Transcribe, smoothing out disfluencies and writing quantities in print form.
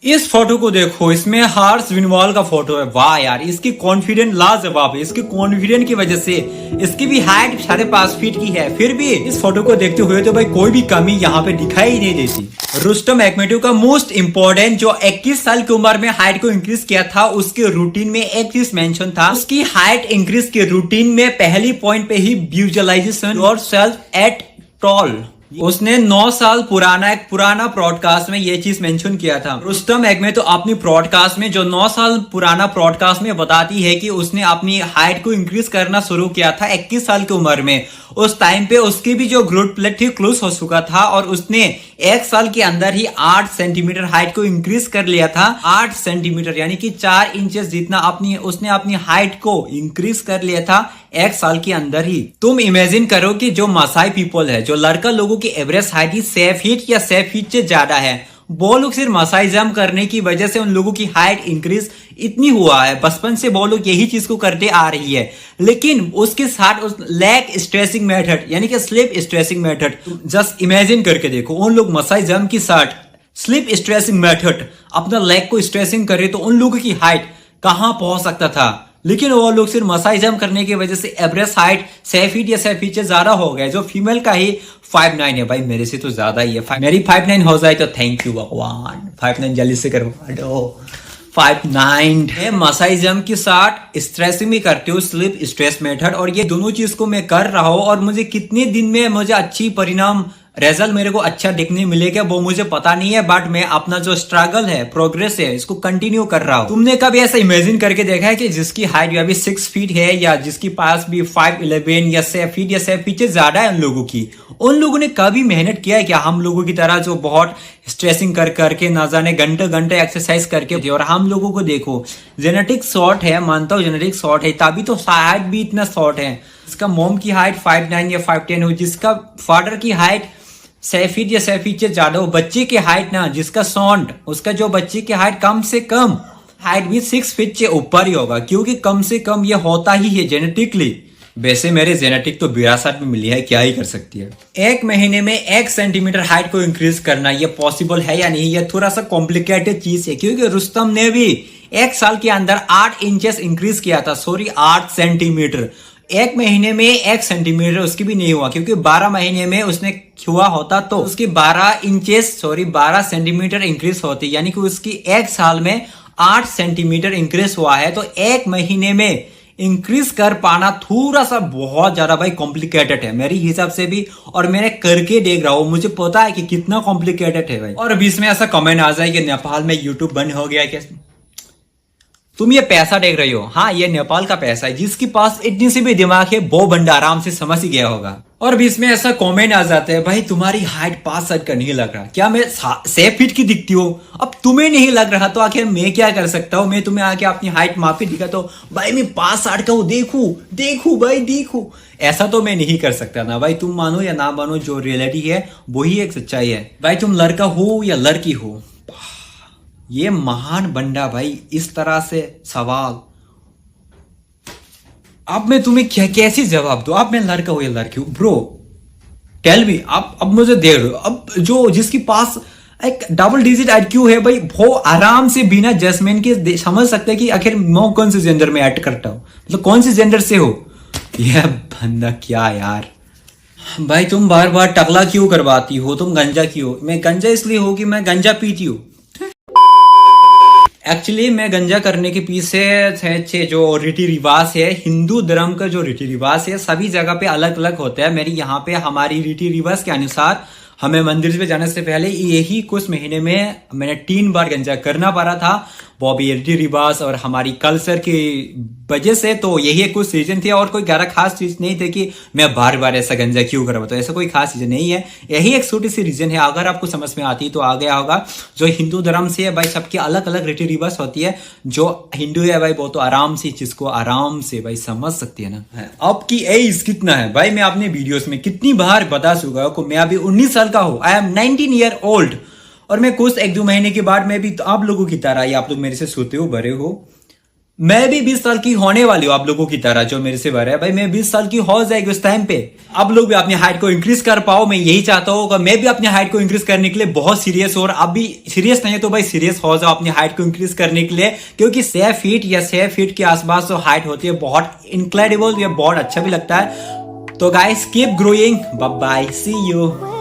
इस फोटो को देखो, इसमें हार्स विनवाल का फोटो है। वाह यार, इसकी कॉन्फिडेंट लाजवाब है। इसकी कॉन्फिडेंट की वजह से इसकी भी हाइट 5.5 फीट की है, फिर भी इस फोटो को देखते हुए तो भाई कोई भी कमी यहाँ पे दिखाई नहीं देती। रुस्तम अहमदोव का मोस्ट इंपोर्टेंट जो 21 साल की उम्र में हाइट को इंक्रीज किया था, उसके रूटीन में एक चीज मेंशन था। उसकी हाइट इंक्रीज के रूटीन में पहली पॉइंट पे ही visualisation yourself at tall. उसने 9 साल पुराना एक पुराना ब्रॉडकास्ट में ये चीज मेंशन किया था। रुस्तम अहमदोव तो अपनी ब्रॉडकास्ट में जो 9 साल पुराना ब्रॉडकास्ट में बताती है कि उसने अपनी हाइट को इंक्रीज करना शुरू किया था 21 साल की उम्र में। उस टाइम पे उसकी भी जो ग्रोथ प्लेट थी क्लोज हो चुका था और उसने 1 साल के अंदर ही 8 सेंटीमीटर हाइट को इंक्रीज कर लिया था। 8 सेंटीमीटर यानी कि 4 इंचेस जितना उसने अपनी हाइट को इंक्रीज कर लिया था 1 साल के अंदर ही। तुम इमेजिन करो कि जो मासाई पीपल है, जो लड़का लोगों की एवरेज हाइट ही 6 फीट या 6 फीट से ज्यादा है, वो लोग सिर्फ मसाई जंप करने की वजह से उन लोगों की हाइट इंक्रीज इतनी हुआ है। बचपन से वो लोग यही चीज को करते आ रही है। लेकिन उसके साथ उस लेग स्ट्रेसिंग मेथड यानी कि slip stressing method, just imagine करके देखो, उन लोग मसाई जंप के साथ स्लिप स्ट्रेसिंग मेथड अपना लेग को स्ट्रेसिंग करे तो उन लोगों की हाइट कहां पहुंच सकता था। लेकिन वो लोग सिर्फ मसाई जंप करने की वजह से एवरेज हाइट 6 फीट या 6 फीट से ज्यादा हो गए। जो फीमेल का ही 5'9" है। भाई मेरे से तो ज्यादा ही है। मेरी 5'9" हो जाए तो थैंक यू भगवान। 5'9" जल्दी से करवा दो। 5'9" मसाई जंप के साथ स्ट्रेसिंग भी करते हो, स्लिप स्ट्रेस मेथड, और ये दोनों चीज को मैं कर रहा हूँ और मुझे कितने दिन में मुझे अच्छी परिणाम रिजल्ट मेरे को अच्छा देखने मिलेगा वो मुझे पता नहीं है। बट मैं अपना जो स्ट्रगल है, प्रोग्रेस है, इसको कंटिन्यू कर रहा हूँ। तुमने कभी ऐसा इमेजिन करके देखा है कि जिसकी हाइट अभी 6 फीट है या जिसके पास भी 5'11" या 6 फीट या 6 फीट से ज्यादा है, उन लोगों ने कभी मेहनत किया है क्या? हम लोगों की तरह जो बहुत स्ट्रेसिंग कर करके ना जाने घंटे घंटे एक्सरसाइज करके। और हम लोगों को देखो, जेनेटिक शॉर्ट है, मानता हूँ जेनेटिक शॉर्ट है, तभी तो हाइट भी इतना शॉर्ट है। जिसका मोम की हाइट 5'9" या 5'10" हो, जिसका फादर की हाइट 6 फीट या 6 फीट से ज्यादा हो, बच्चे की हाइट ना, जिसका सॉन्ट, उसका जो बच्चे की हाइट कम से कम हाइट भी 6 फीट से ऊपर ही होगा, क्योंकि कम से कम ये होता ही है जेनेटिकली। वैसे मेरे जेनेटिक तो विरासत में मिली है, क्या ही कर सकती है। 1 महीने में 1 सेंटीमीटर हाइट को इंक्रीज करना ये पॉसिबल है या नहीं, ये थोड़ा सा कॉम्प्लिकेटेड चीज है, क्योंकि रुस्तम ने भी 1 साल के अंदर 8 इंचेस इंक्रीज किया था। Sorry, 8 centimetre. 1 महीने में 1 सेंटीमीटर उसकी भी नहीं हुआ, क्योंकि 12 महीने में उसने हुआ होता तो उसकी 12 सेंटीमीटर इंक्रीज होती, यानी कि उसकी 1 साल में 8 सेंटीमीटर इंक्रीज हुआ है। तो 1 महीने में इंक्रीज कर पाना थोड़ा सा बहुत ज्यादा भाई कॉम्प्लिकेटेड है मेरे हिसाब से भी, और मैंने करके देख रहा हूं, मुझे पता है कि कितना कॉम्प्लिकेटेड है भाई। और बीच में ऐसा कमेंट आ जाए कि नेपाल में यूट्यूब बंद हो गया क्या? तुम ये पैसा देख रही हो, हाँ ये नेपाल का पैसा है। जिसके पास इतनी सी भी दिमाग है वो बंदा आराम से समझ ही गया होगा। और बीच में ऐसा कमेंट आ जाता है, भाई तुम्हारी हाइट 5 साल का नहीं लग रहा, क्या मैं 6 फीट की दिखती हूँ? अब तुम्हें नहीं लग रहा तो आखिर मैं क्या कर सकता हूँ? मैं तुम्हें आके अपनी हाइट माप के दिखाता हूँ, भाई मैं 5 साल का हूँ, देखू भाई देखू। ऐसा तो मैं नहीं कर सकता ना भाई। तुम मानो या ना मानो, जो रियलिटी है वही एक सच्चाई है। भाई तुम लड़का हो या लड़की हो, ये महान बंदा भाई इस तरह से सवाल, अब मैं तुम्हें कैसे जवाब दूं? अब मैं लड़का हूं या लड़की हूं? Bro tell me. अब मुझे देख रहे हो, अब जो जिसके पास एक डबल डिजिट IQ है भाई, वो आराम से बिना जजमेंट के समझ सकते हैं कि आखिर मैं कौन से जेंडर में ऐड करता हूं, मतलब कौन से जेंडर से हो। यह बंदा क्या यार। भाई तुम बार बार टकला क्यों करवाती हो? तुम गंजा क्यों? मैं गंजा इसलिए हो कि मैं गंजा पीती हूँ। एक्चुअली मैं गंजा करने के पीछे जो रीति रिवाज है, हिंदू धर्म का जो रीति रिवाज है, सभी जगह पे अलग अलग होता है। मेरी यहाँ पे हमारी रीति रिवाज के अनुसार हमें मंदिर पे जाने से पहले यही कुछ महीने में मैंने 3 बार गंजा करना पड़ा था। वो भी रीति रिवाज और हमारी कल्चर की वजह से, तो यही कुछ रीजन थे, और कोई ज्यादा खास चीज नहीं थे कि मैं बार बार ऐसा गंजा क्यों करवा। तो ऐसा कोई खास चीज नहीं है, यही एक छोटी सी रीजन है। अगर आपको समझ में आती तो आ गया होगा। जो हिंदू धर्म से है भाई, सबकी अलग अलग रीति रिवाज होती है। जो हिंदू है भाई वो तो आराम से चीज को आराम से भाई समझ सकती है ना। आपकी एज कितना है भाई? मैं अपने वीडियोस में कितनी बार बता चुका हूं, मैं अभी 19 साल का हूं। I am 19 year old. और मैं कुछ 1-2 महीने के बाद मैं भी तो आप लोगों की तरह ही, आप लोग मेरे से सोते हो, बड़े हो, मैं भी 20 साल की होने वाली हूँ आप लोगों की तरह, जो मेरे से बड़े है भाई। मैं 20 साल की हो जाएगी उस टाइम पे। आप लोग भी अपनी हाइट को इंक्रीज कर पाओ, मैं यही चाहता हूँ। मैं भी अपनी हाइट को इंक्रीज करने के लिए बहुत सीरियस हूँ, और आप भी सीरियस नहीं है तो भाई सीरियस हो जाओ अपनी हाइट को इंक्रीज करने के लिए, क्योंकि 6 फीट या 6 फीट के आसपास जो हाइट होती है बहुत इनक्रेडिबल, ये बहुत अच्छा भी लगता है। तो guys keep growing, bye bye, see you.